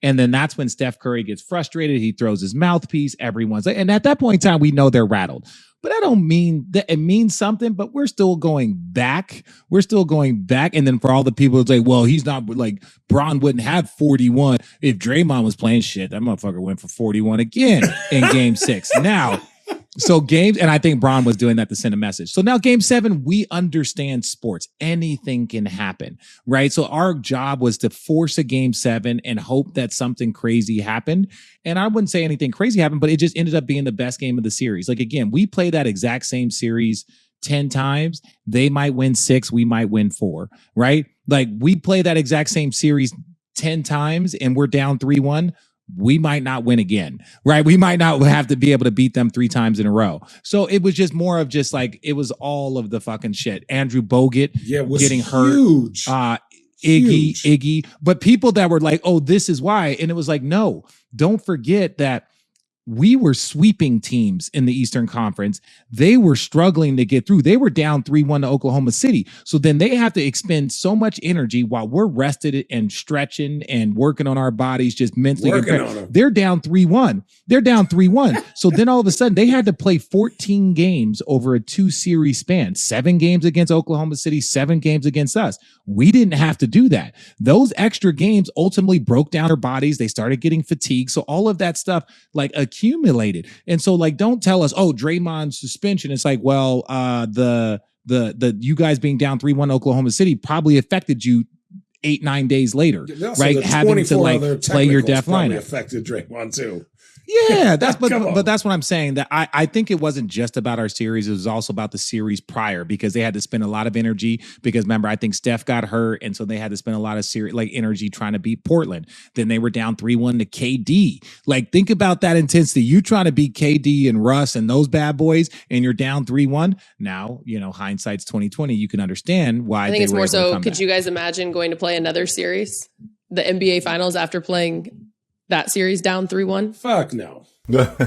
And then that's when Steph Curry gets frustrated. He throws his mouthpiece. Everyone's like, and at that point in time, we know they're rattled. But I don't mean that it means something, but we're still going back. And then for all the people who say, well, he's not like Bron wouldn't have 41 if Draymond was playing shit. That motherfucker went for 41 again in Game 6. Now, and I think Bron was doing that to send a message. So now Game 7, we understand sports. Anything can happen, right? So our job was to force a Game 7 and hope that something crazy happened. And I wouldn't say anything crazy happened, but it just ended up being the best game of the series. Like, again, we play that exact same series 10 times. They might win 6, we might win 4, right? Like, we play that exact same series 10 times and we're down 3-1. We might not win again, right? We might not have to be able to beat them 3 times in a row. So it was just more of just like, it was all of the fucking shit. Andrew Bogut getting huge. hurt. Iggy. But people that were like, oh, this is why. And it was like, no, don't forget that we were sweeping teams in the Eastern Conference. They were struggling to get through. They were down 3-1 to Oklahoma City. So then they have to expend so much energy while we're rested and stretching and working on our bodies, just mentally. They're down 3-1. They're down 3-1. So then all of a sudden they had to play 14 games over a 2-series span, 7 games against Oklahoma City, 7 games against us. We didn't have to do that. Those extra games ultimately broke down our bodies. They started getting fatigued. So all of that stuff like accumulated. And so like, don't tell us, oh, Draymond's suspension. It's like, well, the you guys being down 3-1 Oklahoma City probably affected you 8-9 days later, right? Having to like play your deaf lineup affected Draymond too. Yeah, but that's what I'm saying. That I think it wasn't just about our series; it was also about the series prior, because they had to spend a lot of energy. Because remember, I think Steph got hurt, and so they had to spend a lot of energy trying to beat Portland. Then they were down 3-1 to KD. Like, think about that intensity. You trying to beat KD and Russ and those bad boys, and you're down 3-1. Now, hindsight's 2020. You can understand why. I think it's more so. Could you guys imagine going to play another series, the NBA Finals, after playing that series down 3-1? Fuck no.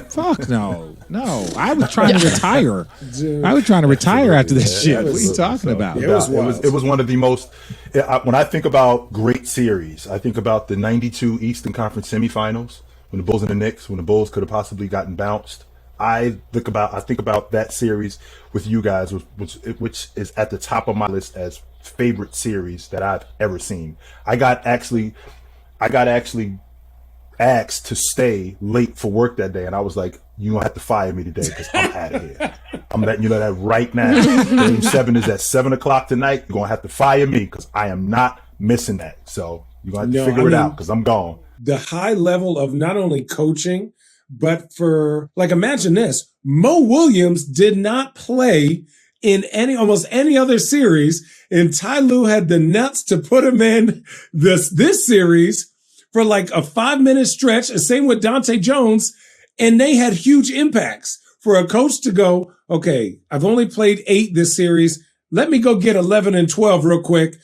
Fuck no. No. I was trying to retire. Dude, I was trying to retire after this shit. What are you talking about? It was one of the most, when I think about great series, I think about the 92 Eastern Conference semifinals, when the Bulls and the Knicks, when the Bulls could have possibly gotten bounced. I think about that series with you guys, which is at the top of my list as favorite series that I've ever seen. I got actually asked to stay late for work that day, and I was like, you don't have to fire me today because I'm out of here. I'm letting you know that right now. Game 7 is at 7:00 tonight. You're gonna have to fire me because I am not missing that. So you're gonna have to figure it out because I'm gone. The high level of not only coaching, but for, like, imagine this: Mo Williams did not play in almost any other series, and Ty Lue had the nuts to put him in this series for like a 5-minute stretch. The same with Dante Jones. And they had huge impacts. For a coach to go, okay, I've only played 8 this series. Let me go get 11 and 12 real quick.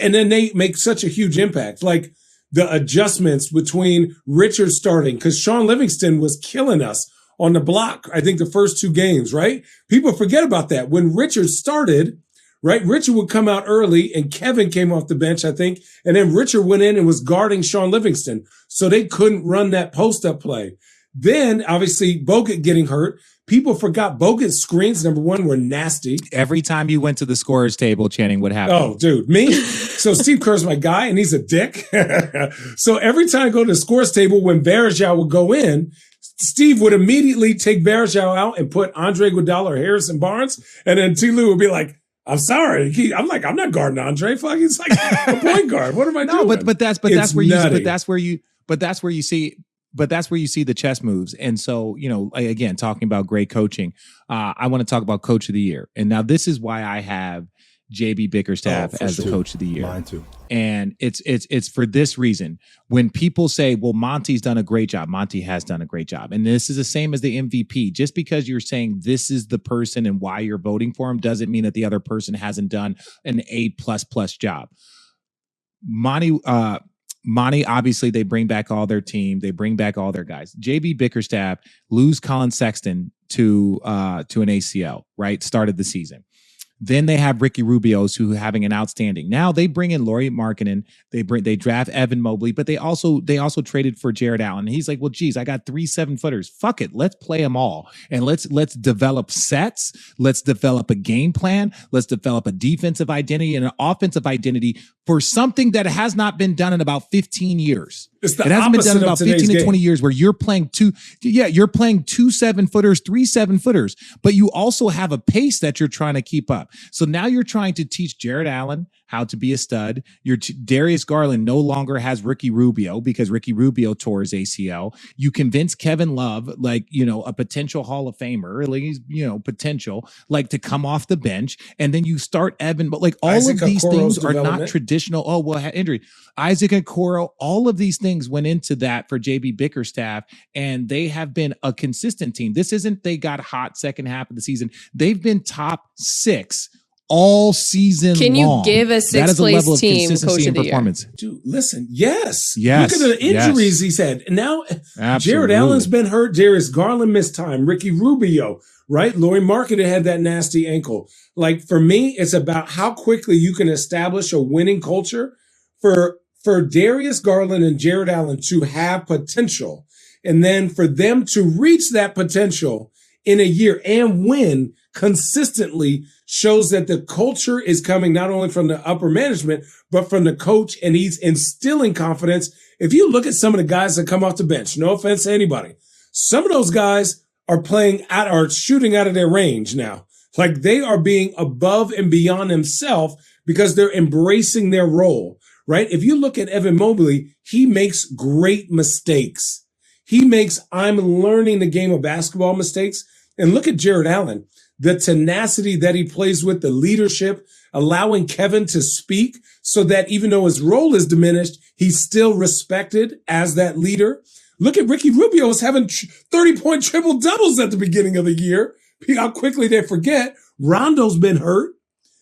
And then they make such a huge impact. Like the adjustments between Richard starting, because Sean Livingston was killing us on the block, I think the first 2 games, right? People forget about that. When Richard started, right, Richard would come out early and Kevin came off the bench, I think. And then Richard went in and was guarding Sean Livingston. So they couldn't run that post-up play. Then, obviously, Bogut getting hurt. People forgot Bogut's screens, number one, were nasty. Every time you went to the scorer's table, Channing, what happened? Oh, dude, me? So Steve Kerr's my guy, and he's a dick. So every time I go to the scorer's table, when Varejao would go in, Steve would immediately take Varejao out and put Andre Iguodala or Harrison Barnes. And then T. Lue would be like, I'm sorry. I'm like, I'm not guarding Andre. Fuck, he's like a point guard. What am I doing? But that's where you see the chess moves. And so, again, talking about great coaching, I want to talk about Coach of the Year. And now this is why I have JB Bickerstaff as the Coach of the Year. Mine too. And it's for this reason. When people say, well, Monty's done a great job, Monty has done a great job. And this is the same as the MVP. Just because you're saying this is the person and why you're voting for him doesn't mean that the other person hasn't done an A++ job. Monty, obviously, they bring back all their team. They bring back all their guys. JB Bickerstaff lose Colin Sexton to an ACL, right? Started the season. Then they have Ricky Rubio's who having an outstanding. Now they bring in Lauri Markkanen. They draft Evan Mobley, but they also traded for Jared Allen. And he's like, well, geez, I got 3 7-footers. Fuck it, let's play them all, and let's develop sets. Let's develop a game plan. Let's develop a defensive identity and an offensive identity for something that has not been done in about 15 years. It hasn't been done in about 15 to 20 years, where you're playing 2 7-footers, 3 7-footers, but you also have a pace that you're trying to keep up. So now you're trying to teach Jared Allen how to be a stud. Darius Garland no longer has Ricky Rubio because Ricky Rubio tore his ACL. You convince Kevin Love, a potential Hall of Famer, potential, to come off the bench. And then you start Evan, but all Isaac of these Okoro's things are not traditional. Oh, well, injury. Isaac Okoro, all of these things went into that for JB Bickerstaff, and they have been a consistent team. This isn't they got hot second half of the season. They've been top 6 all season Can you long. give a sixth place team coach of the year? Dude, listen, yes. Yes. Look at the injuries he's had. And now Absolutely. Jared Allen's been hurt. Darius Garland missed time. Ricky Rubio, right? Laurie Marketed had that nasty ankle. Like, for me, it's about how quickly you can establish a winning culture for Darius Garland and Jared Allen to have potential. And then for them to reach that potential in a year and win consistently shows that the culture is coming not only from the upper management, but from the coach, and he's instilling confidence. If you look at some of the guys that come off the bench, no offense to anybody, some of those guys are shooting out of their range now. Like, they are being above and beyond themselves because they're embracing their role, right? If you look at Evan Mobley, he makes great mistakes. He makes I'm learning the game of basketball mistakes. And look at Jared Allen, the tenacity that he plays with, the leadership, allowing Kevin to speak so that even though his role is diminished, he's still respected as that leader. Look at Ricky Rubio was having 30-point triple doubles at the beginning of the year. How quickly they forget. Rondo's been hurt.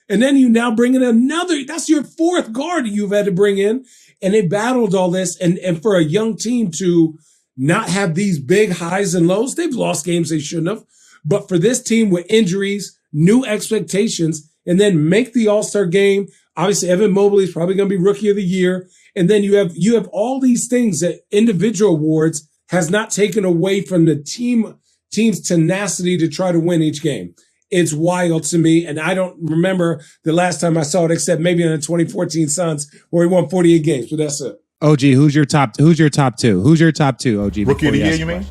And then you now bring in another, that's your fourth guard you've had to bring in. And they battled all this. And for a young team to not have these big highs and lows, they've lost games they shouldn't have. But for this team with injuries, new expectations, and then make the All-Star game, obviously Evan Mobley is probably going to be Rookie of the Year. And then you have all these things that individual awards has not taken away from the team's tenacity to try to win each game. It's wild to me, and I don't remember the last time I saw it except maybe in the 2014 Suns where he won 48 games, but that's it. OG, who's your top two? Who's your top two, OG? Rookie of the year, you mean?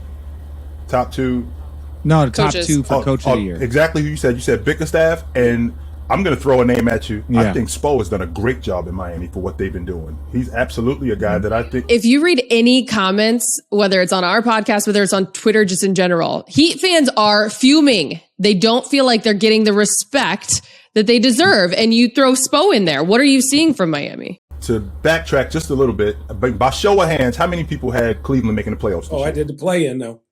Top two? No, the top Coaches. two for coach of the year. Exactly who you said. You said Bickerstaff, and I'm going to throw a name at you. Yeah. I think Spo has done a great job in Miami for what they've been doing. He's absolutely a guy that I think. If you read any comments, whether it's on our podcast, whether it's on Twitter, just in general, Heat fans are fuming. They don't feel like they're getting the respect that they deserve. And you throw Spo in there. What are you seeing from Miami? To backtrack just a little bit, by show of hands, how many people had Cleveland making the playoffs? Oh, I did the play-in, though.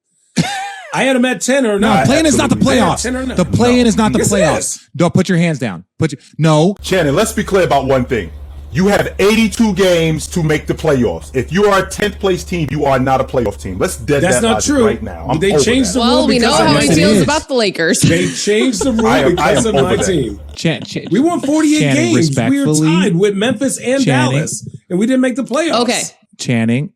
I had him at 10 or No, not. play-in is not the playoffs. The play-in is not the Yes, it playoffs. is. Don't put your hands down. No. Shannon, let's be clear about one thing. You have 82 games to make the playoffs. If you are a 10th place team, you are not a playoff team. Let's dead That's that not logic true. right now. They changed the rule. Well, we know because how of he my it feels is. about the Lakers. They changed the rule I am because of over my that. team. We won 48 Channing, games. We were respectfully, tied with Memphis and Channing. Dallas, and we didn't make the playoffs. Okay. Channing.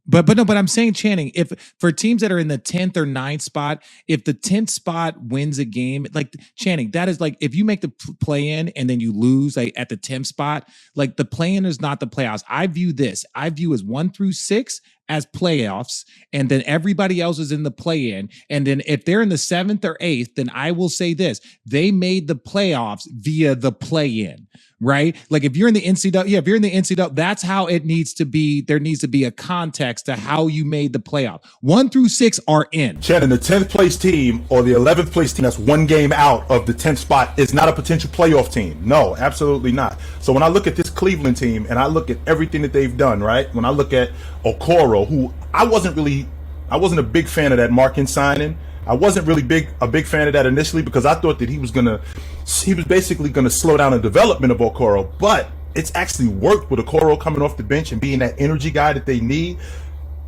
But I'm saying, Channing, if for teams that are in the 10th or 9th spot, if the 10th spot wins a game, like Channing, that is like if you make the play in and then you lose like at the 10th spot, like the play in is not the playoffs. I view as 1 through 6 as playoffs, and then everybody else is in the play in. And then if they're in the 7th or 8th, then I will say this: they made the playoffs via the play in. Right? Like if you're in the NCAA, that's how it needs to be. There needs to be a context to how you made the playoff. 1 through 6 are in. Shannon, the 10th place team or the 11th place team that's one game out of the 10th spot is not a potential playoff team. No, absolutely not. So when I look at this Cleveland team and I look at everything that they've done, right? When I look at Okoro, who I wasn't a big fan of that Markin signing. I wasn't really a big fan of that initially because I thought that he was basically gonna slow down the development of Okoro, but it's actually worked with Okoro coming off the bench and being that energy guy that they need.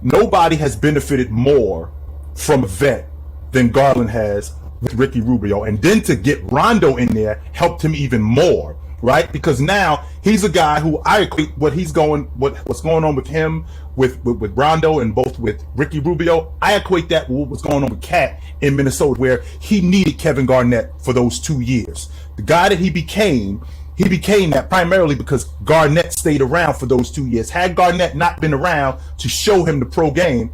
Nobody has benefited more from a vet than Garland has with Ricky Rubio, and then to get Rondo in there helped him even more, right? Because now he's a guy who I equate what's going on with him with Rondo and both with Ricky Rubio. I equate that with what's going on with Cat in Minnesota, where he needed Kevin Garnett for those 2 years. The guy that he became that primarily because Garnett stayed around for those 2 years. Had Garnett not been around to show him the pro game,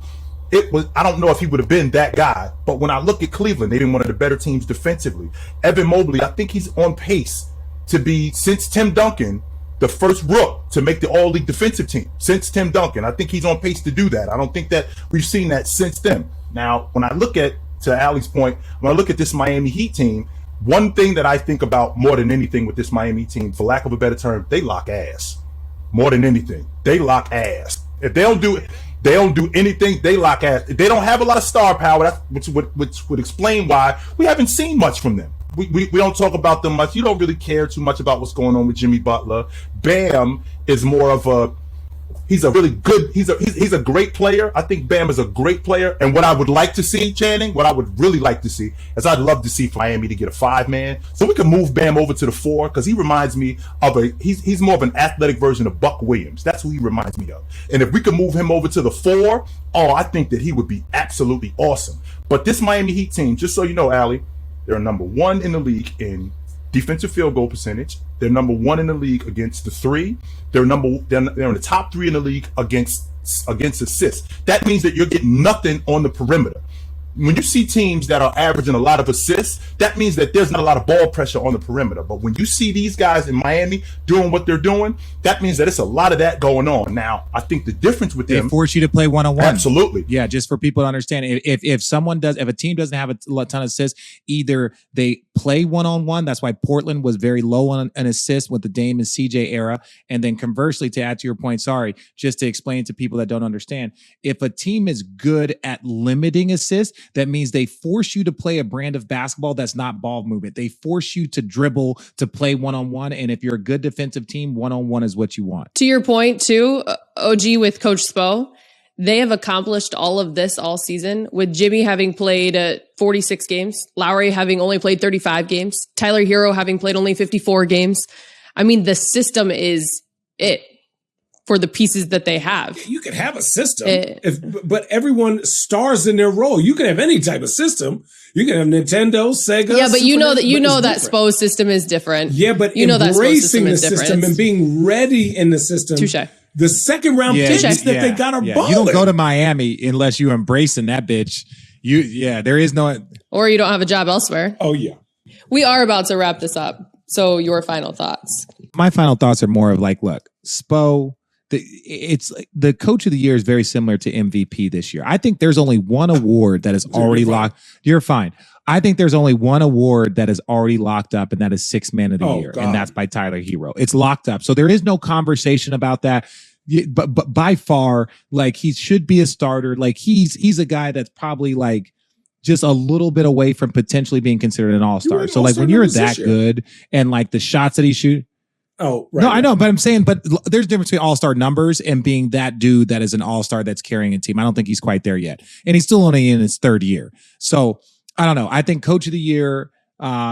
I don't know if he would have been that guy. But when I look at Cleveland, they've been one of the better teams defensively. Evan Mobley, I think he's on pace to be, since Tim Duncan, the first rook to make the all-league defensive team. Since Tim Duncan, I think he's on pace to do that. I don't think that we've seen that since then. Now, when I look at, to Allie's point, when I look at this Miami Heat team, one thing that I think about more than anything with this Miami team, for lack of a better term, they lock ass. More than anything, they lock ass. If they don't do anything, they lock ass. If they don't have a lot of star power, which would explain why we haven't seen much from them. we don't talk about them much. You don't really care too much about what's going on with Jimmy Butler. Bam is more of a he's a really good he's a great player. I think Bam is a great player. And what I would like to see, Channing, what I would really like to see is I'd love to see Miami to get a 5-man. So we can move Bam over to the 4 because he reminds me of he's more of an athletic version of Buck Williams. That's who he reminds me of. And if we could move him over to the 4, I think that he would be absolutely awesome. But this Miami Heat team, just so you know, Allie, they're number 1 in the league in defensive field goal percentage. They're number 1 in the league against the 3. They're in the top 3 in the league against assists. That means that you're getting nothing on the perimeter. When you see teams that are averaging a lot of assists, that means that there's not a lot of ball pressure on the perimeter. But when you see these guys in Miami doing what they're doing, that means that it's a lot of that going on. Now, I think the difference with them, they force you to play one-on-one. Absolutely. Yeah, just for people to understand, if a team doesn't have a ton of assists, either they play one-on-one. That's why Portland was very low on an assist with the Dame and CJ era. And then conversely, to add to your point, just to explain to people that don't understand, if a team is good at limiting assists, that means they force you to play a brand of basketball that's not ball movement. They force you to dribble, to play one-on-one. And if you're a good defensive team, one-on-one is what you want. To your point, too, OG with Coach Spo, they have accomplished all of this all season with Jimmy having played 46 games, Lowry having only played 35 games, Tyler Hero having played only 54 games. I mean, the system is it for the pieces that they have. You can have a system, but everyone stars in their role. You can have any type of system. You can have Nintendo, Sega. Yeah, but Super you know that different. Spo's system is different. Yeah, but you know that embracing the system different. and being ready in the system. Touche. The second round picks that they got are balling. You don't go to Miami unless you embracing that bitch. There is no, or you don't have a job elsewhere. Oh yeah. We are about to wrap this up. So your final thoughts. My final thoughts are more of like, look, Spo, the coach of the year is very similar to MVP this year. I think there's only one award that is already locked. You're fine. I think there's only one award that is already locked up, and that is Sixth Man of the Year. God. And that's by Tyler Hero. It's locked up. So there is no conversation about that. But by far, like, he should be a starter. Like, he's a guy that's probably like just a little bit away from potentially being considered an all-star. So like when you're that good and like the shots that he shoot. Oh, right. No, I know, but I'm saying, but there's a difference between all-star numbers and being that dude that is an all-star that's carrying a team. I don't think he's quite there yet. And he's still only in his 3rd year. So I don't know. I think coach of the year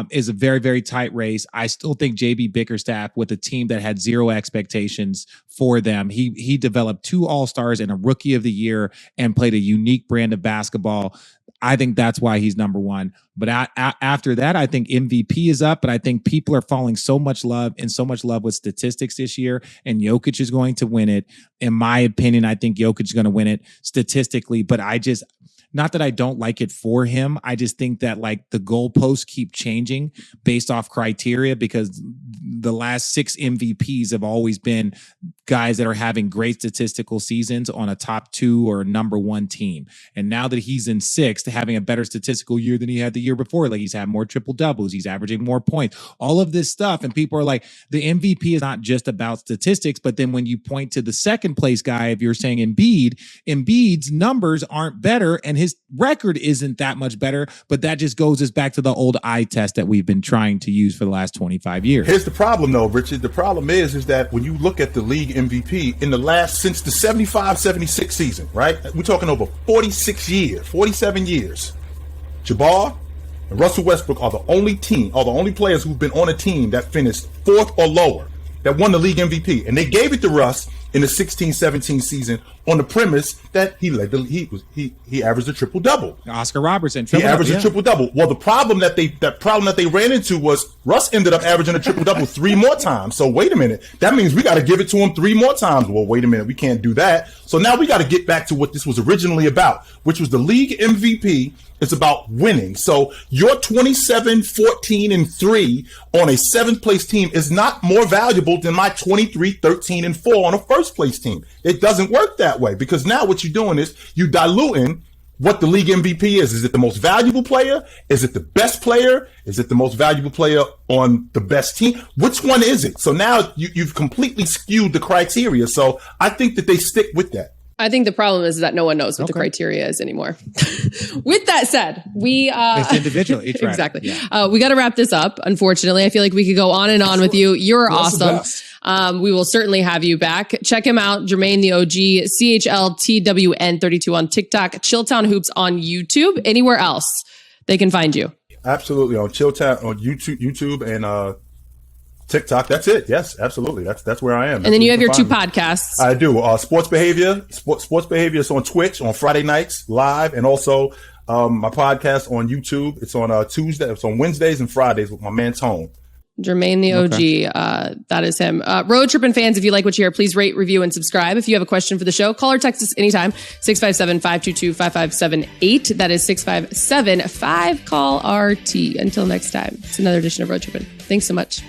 is a very, very tight race. I still think JB Bickerstaff, with a team that had zero expectations for them, he developed 2 all-stars and a rookie of the year and played a unique brand of basketball. I think that's why he's number 1. But after that, I think MVP is up. But I think people are falling so much love with statistics this year. And Jokic is going to win it. In my opinion, I think Jokic is going to win it statistically. But not that I don't like it for him. I just think that like the goalposts keep changing based off criteria, because the last 6 MVPs have always been guys that are having great statistical seasons on a top 2 or number 1 team. And now that he's in 6th, having a better statistical year than he had the year before, like he's had more triple doubles, he's averaging more points, all of this stuff. And people are like, the MVP is not just about statistics. But then when you point to the second place guy, if you're saying Embiid's numbers aren't better and his record isn't that much better, but that just goes us back to the old eye test that we've been trying to use for the last 25 years. Here's the problem though, Richard. The problem is that when you look at the league MVP in the last, since the 75-76 season, right? We're talking over 47 years. Jabbar and Russell Westbrook are the only players who've been on a team that finished 4th or lower that won the league MVP. And they gave it to Russ in the 16-17 season on the premise that he averaged a triple-double. Oscar Robertson. He averaged a triple-double. Well, the problem that they ran into was Russ ended up averaging a triple-double 3 more times. So wait a minute. That means we got to give it to him 3 more times. Well, wait a minute. We can't do that. So now we got to get back to what this was originally about, which was the league MVP. It's about winning. So your 27-14-3 on a 7th place team is not more valuable than my 23-13-4 on a 1st place team. It doesn't work that way, because now what you're doing is you diluting what the league MVP is. Is it the most valuable player? Is it the best player? Is it the most valuable player on the best team? Which one is it? So now you've completely skewed the criteria. So I think that they stick with that. I think the problem is that no one knows what the criteria is anymore. With that said, it's individual. Each exactly. Yeah. We got to wrap this up. Unfortunately, I feel like we could go on and on with you. You're awesome. We will certainly have you back. Check him out, Jermaine the OG, CHLTWN32 on TikTok, Chilltown Hoops on YouTube. Anywhere else they can find you? Absolutely, on Chilltown on YouTube and TikTok. That's it. Yes, absolutely. That's where I am. And then you have your two podcasts. I do. Sports Behavior. Sports Behavior is on Twitch on Friday nights live, and also my podcast on YouTube. It's on Tuesday. It's on Wednesdays and Fridays with my man Tone. Jermaine the OG. That is him. Road Trippin fans, if you like what you hear, please rate, review, and subscribe. If you have a question for the show, call or text us anytime. 657-522-5578. That is 657-5-CALL-RT. Until next time, it's another edition of Road Trippin. Thanks so much.